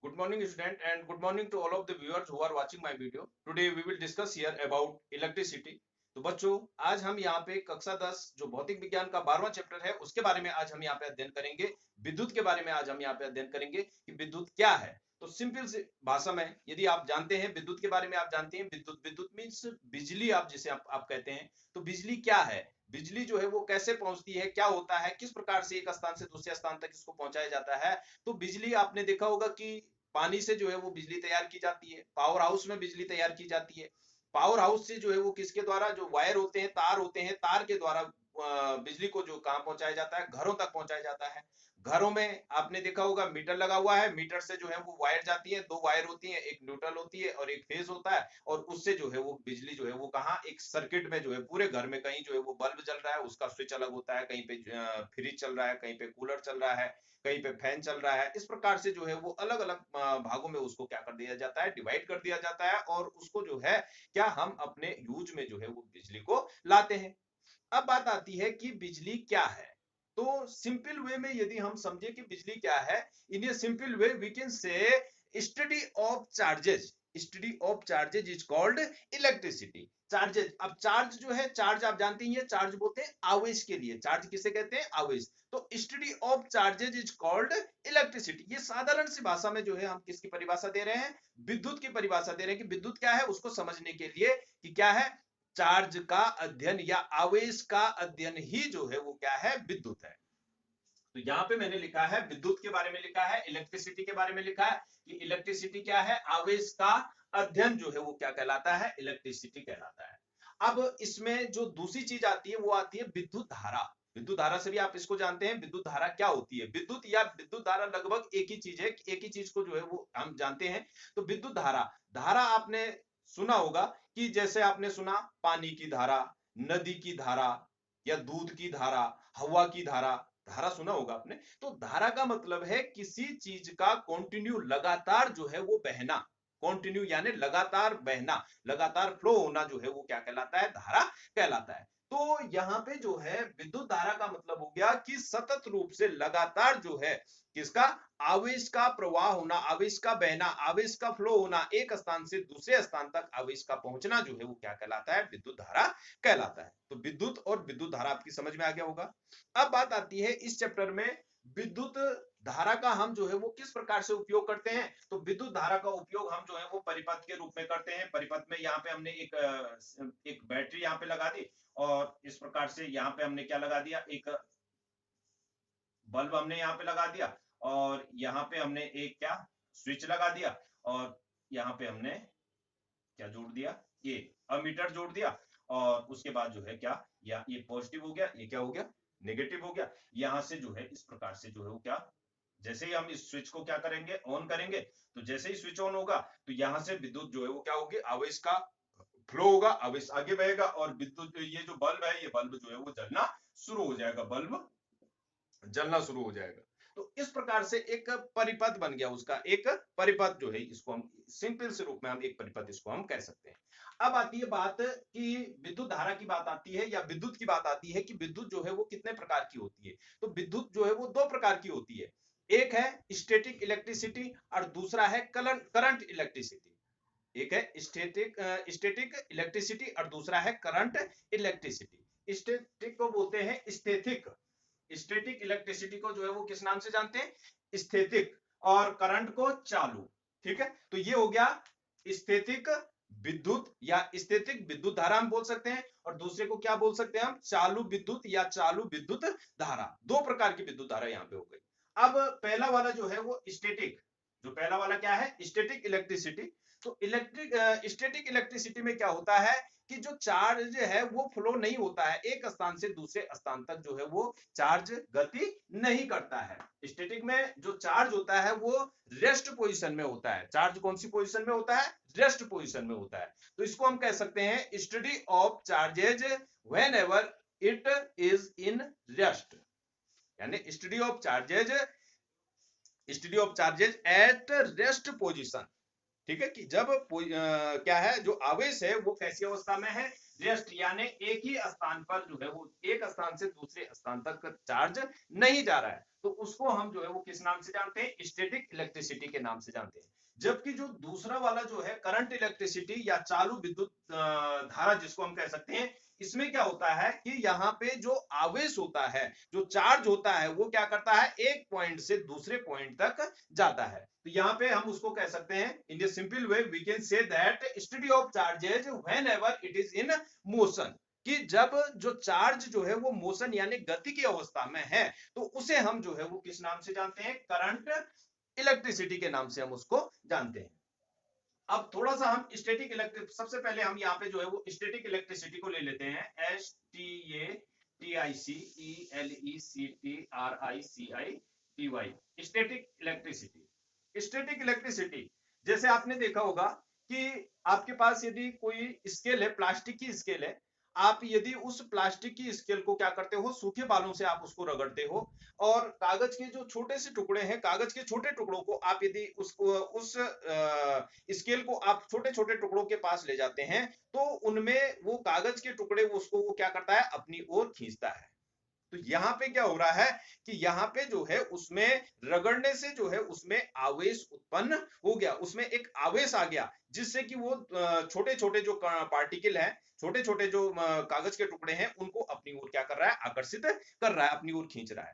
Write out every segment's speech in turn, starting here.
Good morning, student, and good morning to all of the viewers who are watching my video. Today we will discuss here about electricity. तो बच्चों, आज हम यहाँ पे कक्षा 10 जो भौतिक विज्ञान का 12वां चैप्टर है उसके बारे में आज हम यहाँ पे अध्ययन करेंगे। विद्युत के बारे में आज हम यहाँ पे अध्ययन करेंगे कि विद्युत क्या है। तो सिंपल सी भाषा में यदि आप जानते हैं विद्युत के बारे में, आप जानते हैं विद्युत विद्युत मीन्स बिजली, आप जिसे आप कहते हैं। तो बिजली क्या है, बिजली जो है वो कैसे पहुंचती है, क्या होता है, किस प्रकार से एक स्थान से दूसरे स्थान तक इसको पहुंचाया जाता है। तो बिजली आपने देखा होगा कि पानी से जो है वो बिजली तैयार की जाती है, पावर हाउस में बिजली तैयार की जाती है। पावर हाउस से जो है वो किसके द्वारा, जो वायर होते हैं, तार होते हैं, तार के द्वारा बिजली को जो कहां पहुंचाया जाता है, घरों तक पहुंचाया जाता है। घरों में आपने देखा होगा मीटर लगा हुआ है, मीटर से जो है वो वायर जाती है, दो वायर होती है, एक न्यूट्रल होती है और एक फेज होता है। और उससे जो है वो बिजली जो है वो कहाँ, एक सर्किट में जो है पूरे घर में, कहीं जो है वो बल्ब जल रहा है उसका स्विच अलग होता है, कहीं पे फ्रिज चल रहा है, कहीं पे कूलर चल रहा है, कहीं पे फैन चल रहा है। इस प्रकार से जो है वो अलग अलग भागों में उसको क्या कर दिया जाता है, डिवाइड कर दिया जाता है और उसको जो है क्या, हम अपने यूज में जो है वो बिजली को लाते हैं। अब बात आती है कि बिजली क्या है। तो सिंपल वे में यदि हम समझे कि बिजली क्या है, in a simple way we can say study of charges, study of charges is called electricity. Charges, अब चार्ज जो है, चार्ज आप जानते ही हैं, चार्ज बोलते हैं आवेश के लिए। चार्ज किसे कहते हैं, आवेश। तो study of charges is called electricity. ये साधारण सी भाषा में जो है हम किसकी परिभाषा दे रहे हैं, विद्युत की परिभाषा दे रहे हैं कि विद्युत क्या है उसको समझने के लिए कि क्या है, चार्ज का अध्ययन या आवेश का अध्ययन ही जो है वो क्या है, विद्युत है। तो यहाँ पे मैंने लिखा है विद्युत के बारे में, लिखा है इलेक्ट्रिसिटी के बारे में, लिखा है कि इलेक्ट्रिसिटी क्या है, आवेश का अध्ययन जो है वो क्या कहलाता है, इलेक्ट्रिसिटी कहलाता है। अब इसमें जो दूसरी चीज आती है वो आती है विद्युत धारा। विद्युत धारा से भी आप इसको जानते हैं, विद्युत धारा क्या होती है। विद्युत या विद्युत धारा लगभग एक ही चीज है, एक ही चीज को जो है वो हम जानते हैं। तो विद्युत धारा, धारा आपने सुना होगा कि जैसे आपने सुना पानी की धारा, नदी की धारा, या दूध की धारा, हवा की धारा। धारा सुना होगा आपने। तो धारा का मतलब है किसी चीज का कंटिन्यू, लगातार जो है वो बहना। कंटिन्यू यानी लगातार बहना, लगातार फ्लो होना जो है वो क्या कहलाता है, धारा कहलाता है। तो यहाँ पे जो है विद्युत धारा का मतलब हो गया कि सतत रूप से लगातार जो है किसका, आवेश का प्रवाह होना, आवेश का बहना, आवेश का फ्लो होना, एक स्थान से दूसरे स्थान तक आवेश का पहुंचना जो है वो क्या कहलाता है, विद्युत धारा कहलाता है। तो विद्युत और विद्युत धारा आपकी समझ में आ गया होगा। अब बात आती है इस चैप्टर में विद्युत धारा का हम जो है वो किस प्रकार से उपयोग करते हैं। तो विद्युत धारा का उपयोग हम जो है वो परिपथ के रूप में करते हैं। परिपथ में यहाँ पे हमने एक बैटरी यहाँ पे लगा दी और इस प्रकार से यहाँ पे हमने क्या लगा दिया, एक बल्ब हमने यहाँ पे लगा दिया और यहाँ पे हमने एक क्या, स्विच लगा दिया और यहाँ पे हमने क्या जोड़ दिया, ये अमीटर जोड़ दिया। और उसके बाद जो है क्या, या ये पॉजिटिव हो गया, ये क्या हो गया, नेगेटिव हो गया। यहां से जो है इस प्रकार से जो है वो क्या, जैसे ही हम इस स्विच को क्या करेंगे, ऑन करेंगे, तो जैसे ही स्विच ऑन होगा तो यहां से विद्युत जो है वो क्या होगी, आवेश का फ्लो होगा, आवेश आगे बहेगा और विद्युत, ये जो बल्ब है, ये बल्ब जो है वो जलना शुरू हो जाएगा, बल्ब जलना शुरू हो जाएगा। तो इस प्रकार से एक परिपथ बन गया, उसका एक परिपथ जो है, इसको हम सिंपल से रूप में हम एक परिपथ इसको हम कह सकते हैं। अब आती है बात कि विद्युत धारा की बात आती है या विद्युत की बात आती है कि विद्युत जो है वो कितने प्रकार की होती है। तो विद्युत जो है वो दो प्रकार की होती है। एक है स्टैटिक इलेक्ट्रिसिटी और दूसरा है करंट इलेक्ट्रिसिटी। एक है स्टैटिक इलेक्ट्रिसिटी और दूसरा है करंट इलेक्ट्रिसिटी। स्टैटिक को बोलते हैं स्थैतिक, स्टैटिक इलेक्ट्रिसिटी को जो है वो किस नाम से जानते हैं, स्थैतिक, और करंट को चालू। ठीक है, तो ये हो गया स्थैतिक विद्युत या स्थैतिक विद्युत धारा हम बोल सकते हैं, और दूसरे को क्या बोल सकते हैं हम, चालू विद्युत या चालू विद्युत धारा। दो प्रकार की विद्युत धारा यहाँ पे हो गई। अब पहला वाला जो है वो स्टैटिक, जो पहला वाला क्या है, स्टैटिक इलेक्ट्रिसिटी। तो स्टैटिक इलेक्ट्रिसिटी में क्या होता है कि जो चार्ज है वो फ्लो नहीं होता है, एक स्थान से दूसरे स्थान तक जो है वो चार्ज गति नहीं करता है। स्टैटिक में जो चार्ज होता है वो रेस्ट पोजीशन में होता है। चार्ज कौन सी पोजीशन में होता है, रेस्ट पोजीशन में होता है। तो इसको हम कह सकते हैं study of charges whenever it is in rest, यानी study of charges at rest position. ठीक है, कि जब क्या है, जो आवेश है वो कैसी अवस्था में है, रेस्ट यानी एक ही स्थान पर जो है वो एक स्थान से दूसरे स्थान तक चार्ज नहीं जा रहा है, तो उसको हम जो है वो किस नाम से जानते हैं, स्टैटिक इलेक्ट्रिसिटी के नाम से जानते हैं। जबकि जो दूसरा वाला जो है करंट इलेक्ट्रिसिटी या चालू विद्युत धारा जिसको हम कह सकते हैं, इसमें क्या होता है कि यहाँ पे जो आवेश होता है, जो चार्ज होता है, वो क्या करता है, एक पॉइंट से दूसरे पॉइंट तक जाता है। तो यहाँ पे हम उसको कह सकते हैं, in a simple way we can say that study of charges whenever it is in motion, कि जब जो चार्ज जो है वो मोशन यानी गति की अवस्था में है, तो उसे हम जो है वो किस नाम से जानते हैं, करंट इलेक्ट्रिसिटी के नाम से हम उसको जानते हैं। अब थोड़ा सा हम स्टैटिक इलेक्ट्रिक, सबसे पहले हम यहाँ पे जो है वो स्टैटिक इलेक्ट्रिसिटी को ले लेते हैं, STATICELECTRICITY, static electricity. Static electricity जैसे आपने देखा होगा कि आपके पास यदि कोई स्केल है, प्लास्टिक की स्केल है, आप यदि उस प्लास्टिक की स्केल को क्या करते हो, सूखे बालों से आप उसको रगड़ते हो, और कागज के जो छोटे से टुकड़े हैं, कागज के छोटे टुकड़ों को आप यदि उसको उस स्केल को आप छोटे छोटे टुकड़ों के पास ले जाते हैं, तो उनमें वो कागज के टुकड़े उसको वो क्या करता है, अपनी ओर खींचता है। तो यहाँ पे क्या हो रहा है कि यहाँ पे जो है उसमें रगड़ने से जो है उसमें आवेश उत्पन्न हो गया, उसमें एक आवेश आ गया, जिससे कि वो छोटे छोटे जो पार्टिकल हैं, छोटे छोटे जो कागज के टुकड़े हैं, उनको अपनी ओर क्या कर रहा है, आकर्षित कर रहा है, अपनी ओर खींच रहा है।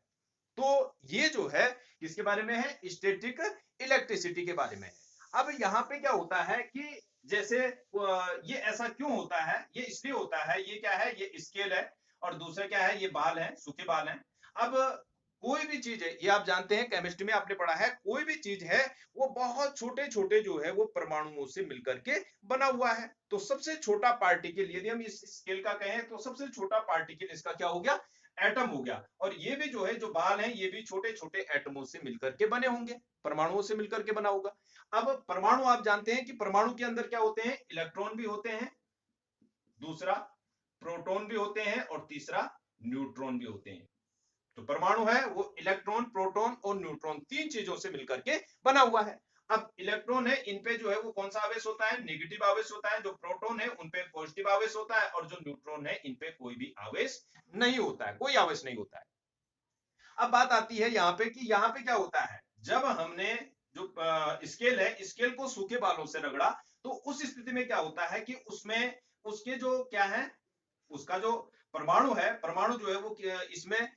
तो ये जो है किसके बारे में है, स्टैटिक इलेक्ट्रिसिटी के बारे में है। अब यहाँ पे क्या होता है कि जैसे ये ऐसा क्यों होता है, ये इसलिए होता है, ये क्या है, ये स्केल है, और दूसरा क्या है, ये बाल है, सूखे बाल हैं। अब कोई भी चीज है, ये आप जानते हैं केमिस्ट्री में आपने पढ़ा है, कोई भी चीज है वो बहुत छोटे छोटे जो है वो परमाणुओं से मिलकर के बना हुआ है। तो सबसे छोटा पार्टिकल यदि हम इस स्केल का कहें, तो सबसे छोटा पार्टिकल इसका क्या हो गया, एटम हो गया। और ये भी जो है, जो बाल हैं, ये भी छोटे छोटे एटमों से मिलकर के बने होंगे, परमाणुओं से मिलकर के बना होगा। अब परमाणु आप जानते हैं कि परमाणु के अंदर क्या होते हैं, इलेक्ट्रॉन भी होते हैं, दूसरा प्रोटॉन भी होते हैं, और तीसरा न्यूट्रॉन भी होते हैं। तो परमाणु है वो इलेक्ट्रॉन, प्रोटॉन और न्यूट्रॉन, तीन चीजों से मिलकर के बना हुआ है। अब इलेक्ट्रॉन है, इन पे जो है वो कौन सा आवेश होता है, नेगेटिव आवेश होता है। जो प्रोटॉन है उन पे पॉजिटिव आवेश होता है, और जो न्यूट्रॉन है इन पे कोई भी आवेश नहीं होता है, कोई आवेश नहीं होता है। अब बात आती है यहाँ पे कि यहाँ पे क्या होता है, जब हमने जो स्केल है, स्केल को सूखे बालों से रगड़ा, तो उस स्थिति में क्या होता है कि उसमें उसके जो क्या है, उसका जो परमाणु है, परमाणु जो है वो इसमें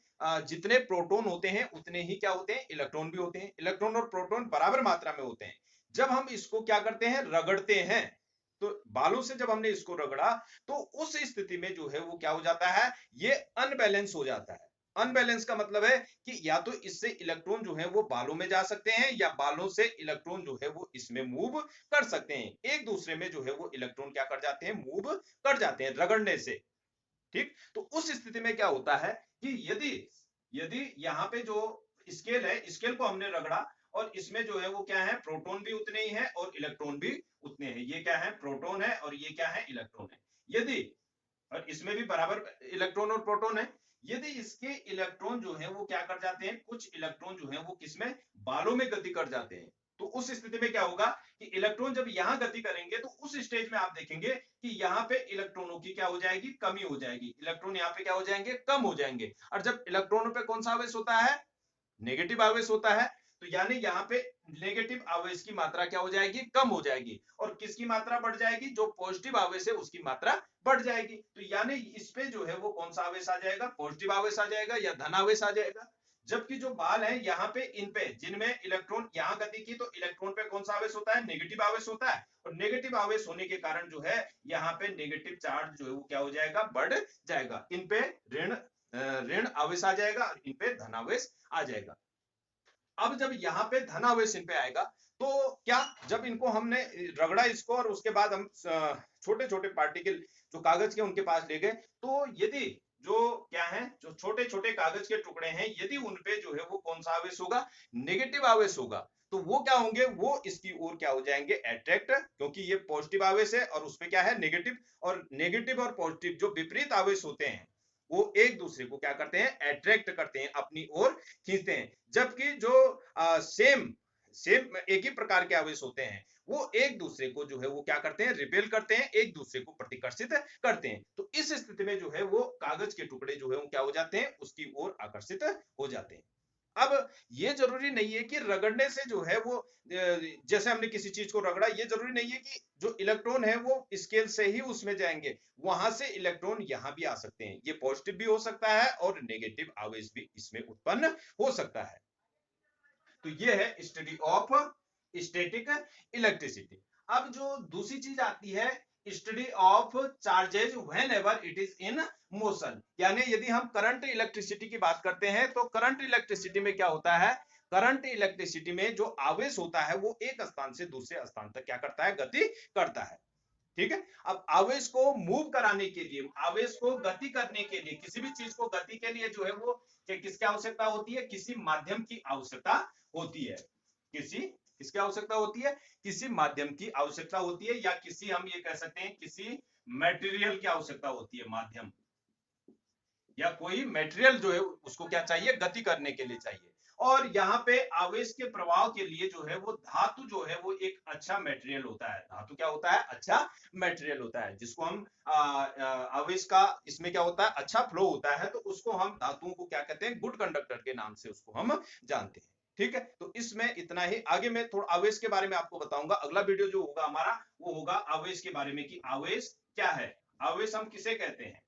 जितने प्रोटॉन होते हैं उतने ही क्या होते हैं, इलेक्ट्रॉन भी होते हैं। इलेक्ट्रॉन और प्रोटॉन बराबर मात्रा में होते हैं। जब हम इसको क्या करते हैं, रगड़ते हैं, तो बालों से जब हमने इसको रगड़ा, तो उस स्थिति में जो है वो क्या हो जाता है, ये अनबैलेंस हो जाता है। अनबैलेंस का मतलब है कि या तो इससे इलेक्ट्रॉन जो है वो बालों में जा सकते हैं, या बालों से इलेक्ट्रॉन जो है वो इसमें मूव कर सकते हैं। एक दूसरे में जो है वो इलेक्ट्रॉन क्या कर जाते हैं, मूव कर जाते हैं रगड़ने से। ठीक, तो उस स्थिति में क्या होता है कि यदि यदि यहाँ पे जो स्केल है, स्केल को हमने रगड़ा, और इसमें जो है वो क्या है, प्रोटॉन भी उतने ही है और इलेक्ट्रॉन भी उतने हैं। ये क्या है, प्रोटॉन है, और ये क्या है, इलेक्ट्रॉन है। यदि, और इसमें भी बराबर इलेक्ट्रॉन और प्रोटॉन है, यदि इसके इलेक्ट्रॉन जो है वो क्या कर जाते हैं, कुछ इलेक्ट्रॉन जो है वो किसमें, बालों में गति कर जाते हैं, तो उस स्थिति में क्या होगा कि इलेक्ट्रॉन जब यहां गति करेंगे, तो उस स्टेज में आप देखेंगे कि यहाँ पे इलेक्ट्रॉनों की क्या हो जाएगी, कमी हो जाएगी। इलेक्ट्रॉन यहाँ पे क्या हो जाएंगे, कम हो जाएंगे। और जब इलेक्ट्रॉनों पे कौन सा आवेश होता है, नेगेटिव आवेश होता है, तो यानी यहाँ पे नेगेटिव आवेश की मात्रा क्या हो जाएगी, कम हो जाएगी। और किसकी मात्रा बढ़ जाएगी, जो पॉजिटिव आवेश है उसकी मात्रा बढ़ जाएगी। तो यानी इस पे जो है वो कौन सा आवेश आ जाएगा, पॉजिटिव आवेश आ जाएगा, या धन आवेश आ जाएगा। जबकि जो बाल है यहाँ पे, इन पे जिनमें इलेक्ट्रॉन यहाँ गति की, तो इलेक्ट्रॉन पे कौन सा आवेश होता है, नेगेटिव आवेश होता है। और नेगेटिव आवेश होने के कारण जो है यहाँ पे नेगेटिव चार्ज जो है वो क्या हो जाएगा, बढ़ जाएगा। इन पे ऋण आवेश आ जाएगा, इन पे धन आवेश आ जाएगा। अब जब यहाँ पे धन आवेश इन पे आएगा, तो क्या, जब इनको हमने रगड़ा इसको, और उसके बाद हम छोटे छोटे पार्टिकल जो कागज के उनके पास ले गए, तो यदि जो क्या है, जो छोटे छोटे कागज के टुकड़े हैं, यदि उनपे जो है वो कौन सा आवेश होगा, नेगेटिव आवेश होगा, तो वो क्या होंगे, वो इसकी ओर क्या हो जाएंगे, अट्रैक्ट, क्योंकि ये पॉजिटिव आवेश है और उसपे क्या है, नेगेटिव। और नेगेटिव और पॉजिटिव जो विपरीत आवेश होते हैं, वो एक दूसरे को क्या करते हैं, अट्रैक्ट करते हैं, अपनी ओर खींचते हैं। जबकि जो सेम सेम एक ही प्रकार के आवेश होते हैं, वो एक दूसरे को जो है वो क्या करते हैं, रिपेल करते हैं, एक दूसरे को प्रतिकर्षित करते हैं। तो इस स्थिति में जो है वो कागज के टुकड़े जो है वो क्या हो जाते हैं, उसकी ओर आकर्षित हो जाते हैं। अब ये जरूरी नहीं है कि रगड़ने से जो है वो जैसे हमने किसी चीज को रगड़ा, ये जरूरी नहीं है कि जो इलेक्ट्रॉन है वो स्केल से ही उसमें जाएंगे, वहां से इलेक्ट्रॉन यहां भी आ सकते हैं। ये पॉजिटिव भी हो सकता है और नेगेटिव आवेश भी इसमें उत्पन्न हो सकता है। तो ये है स्टडी ऑफ स्टैटिक इलेक्ट्रिसिटी। अब जो दूसरी चीज आती है, study of charges whenever it is in motion, यानी यदि हम करंट इलेक्ट्रिसिटी की बात करते हैं तो करंट इलेक्ट्रिसिटी में क्या होता है, करंट इलेक्ट्रिसिटी में जो आवेश होता है वो एक स्थान से दूसरे स्थान तक क्या करता है, गति करता है। ठीक है। अब आवेश को मूव कराने के लिए, आवेश को गति करने के लिए, किसी भी चीज को गति के लिए जो है वो किसकी आवश्यकता होती है, किसी माध्यम की आवश्यकता होती है। किसकी आवश्यकता होती है, किसी माध्यम की आवश्यकता होती है, या किसी हम ये कह सकते हैं किसी मटेरियल की आवश्यकता होती है। माध्यम या कोई मटेरियल जो है उसको क्या चाहिए, गति करने के लिए चाहिए। और यहाँ पे आवेश के प्रवाह के लिए जो है वो धातु जो है वो एक अच्छा मटेरियल होता है। धातु क्या होता है, अच्छा मटेरियल होता है, जिसको हम आवेश का इसमें क्या होता है, अच्छा फ्लो होता है, तो उसको हम धातुओं को क्या कहते हैं, गुड कंडक्टर के नाम से उसको हम जानते हैं। ठीक है। तो इसमें इतना ही। आगे मैं थोड़ा आवेश के बारे में आपको बताऊंगा। अगला वीडियो जो होगा हमारा वो होगा आवेश के बारे में, कि आवेश क्या है, आवेश हम किसे कहते हैं।